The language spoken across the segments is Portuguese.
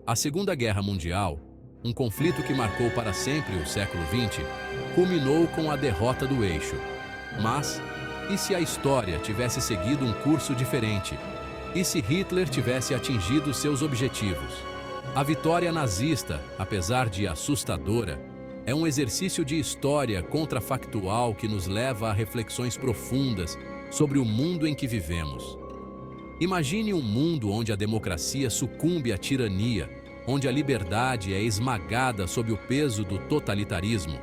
A Segunda Guerra Mundial, um conflito que marcou para sempre o século XX, culminou com a derrota do Eixo. Mas, e se a história tivesse seguido um curso diferente? E se Hitler tivesse atingido seus objetivos? A vitória nazista, apesar de assustadora, é um exercício de história contrafactual que nos leva a reflexões profundas sobre o mundo em que vivemos. Imagine um mundo onde a democracia sucumbe à tirania, onde a liberdade é esmagada sob o peso do totalitarismo.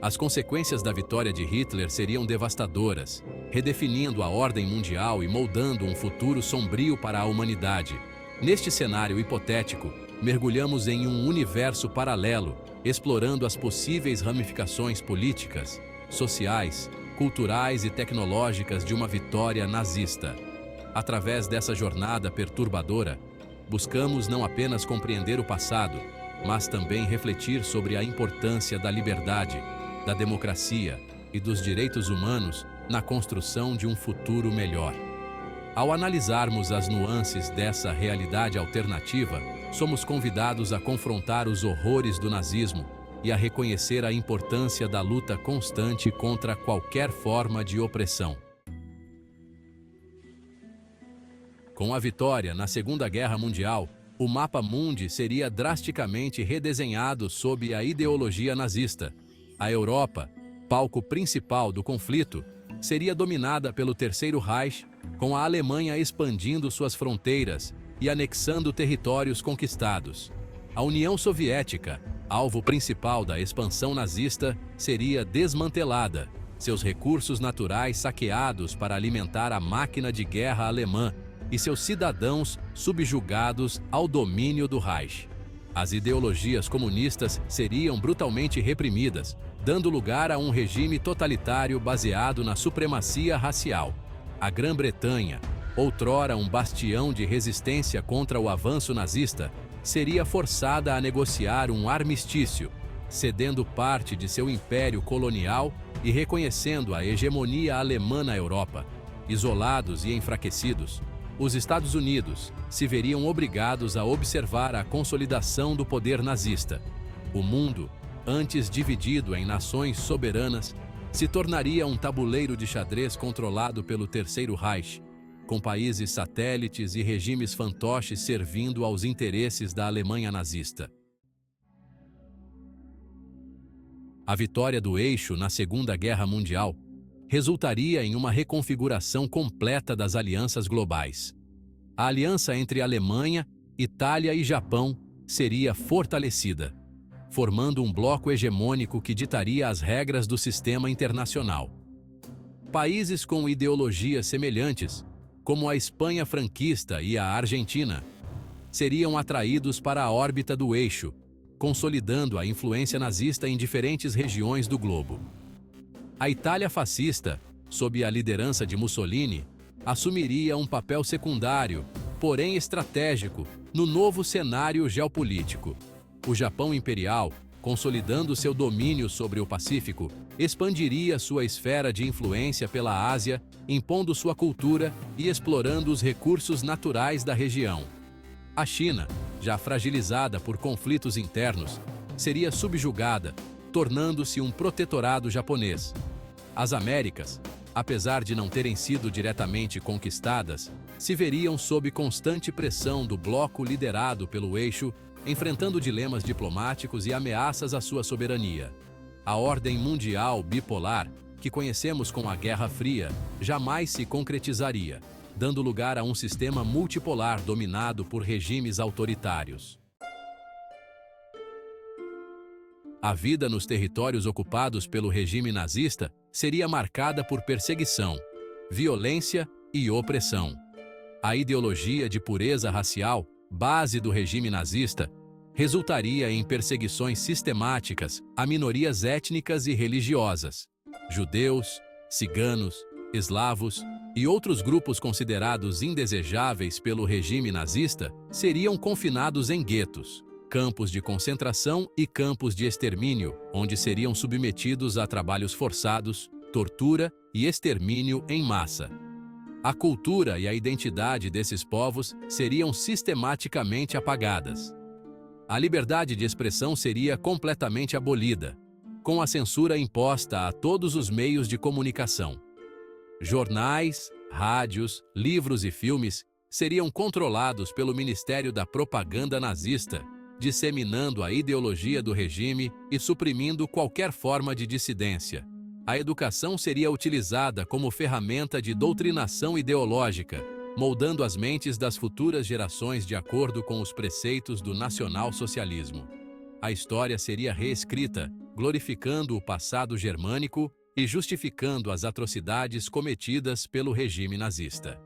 As consequências da vitória de Hitler seriam devastadoras, redefinindo a ordem mundial e moldando um futuro sombrio para a humanidade. Neste cenário hipotético, mergulhamos em um universo paralelo, explorando as possíveis ramificações políticas, sociais, culturais e tecnológicas de uma vitória nazista. Através dessa jornada perturbadora, buscamos não apenas compreender o passado, mas também refletir sobre a importância da liberdade, da democracia e dos direitos humanos na construção de um futuro melhor. Ao analisarmos as nuances dessa realidade alternativa, somos convidados a confrontar os horrores do nazismo e a reconhecer a importância da luta constante contra qualquer forma de opressão. Com a vitória na Segunda Guerra Mundial, o mapa mundi seria drasticamente redesenhado sob a ideologia nazista. A Europa, palco principal do conflito, seria dominada pelo Terceiro Reich, com a Alemanha expandindo suas fronteiras e anexando territórios conquistados. A União Soviética, alvo principal da expansão nazista, seria desmantelada, seus recursos naturais saqueados para alimentar a máquina de guerra alemã e seus cidadãos subjugados ao domínio do Reich. As ideologias comunistas seriam brutalmente reprimidas, dando lugar a um regime totalitário baseado na supremacia racial. A Grã-Bretanha, outrora um bastião de resistência contra o avanço nazista, seria forçada a negociar um armistício, cedendo parte de seu império colonial e reconhecendo a hegemonia alemã na Europa. Isolados e enfraquecidos, os Estados Unidos se veriam obrigados a observar a consolidação do poder nazista. O mundo, antes dividido em nações soberanas, se tornaria um tabuleiro de xadrez controlado pelo Terceiro Reich, com países satélites e regimes fantoches servindo aos interesses da Alemanha nazista. A vitória do Eixo na Segunda Guerra Mundial resultaria em uma reconfiguração completa das alianças globais. A aliança entre Alemanha, Itália e Japão seria fortalecida, formando um bloco hegemônico que ditaria as regras do sistema internacional. Países com ideologias semelhantes, como a Espanha franquista e a Argentina, seriam atraídos para a órbita do Eixo, consolidando a influência nazista em diferentes regiões do globo. A Itália fascista, sob a liderança de Mussolini, assumiria um papel secundário, porém estratégico, no novo cenário geopolítico. O Japão imperial, consolidando seu domínio sobre o Pacífico, expandiria sua esfera de influência pela Ásia, impondo sua cultura e explorando os recursos naturais da região. A China, já fragilizada por conflitos internos, seria subjugada, tornando-se um protetorado japonês. As Américas, apesar de não terem sido diretamente conquistadas, se veriam sob constante pressão do bloco liderado pelo Eixo, enfrentando dilemas diplomáticos e ameaças à sua soberania. A ordem mundial bipolar, que conhecemos com a Guerra Fria, jamais se concretizaria, dando lugar a um sistema multipolar dominado por regimes autoritários. A vida nos territórios ocupados pelo regime nazista seria marcada por perseguição, violência e opressão. A ideologia de pureza racial, base do regime nazista, resultaria em perseguições sistemáticas a minorias étnicas e religiosas. Judeus, ciganos, eslavos e outros grupos considerados indesejáveis pelo regime nazista seriam confinados em guetos, campos de concentração e campos de extermínio, onde seriam submetidos a trabalhos forçados, tortura e extermínio em massa. A cultura e a identidade desses povos seriam sistematicamente apagadas. A liberdade de expressão seria completamente abolida, com a censura imposta a todos os meios de comunicação. Jornais, rádios, livros e filmes seriam controlados pelo Ministério da Propaganda nazista, disseminando a ideologia do regime e suprimindo qualquer forma de dissidência. A educação seria utilizada como ferramenta de doutrinação ideológica, moldando as mentes das futuras gerações de acordo com os preceitos do nacional-socialismo. A história seria reescrita, glorificando o passado germânico e justificando as atrocidades cometidas pelo regime nazista.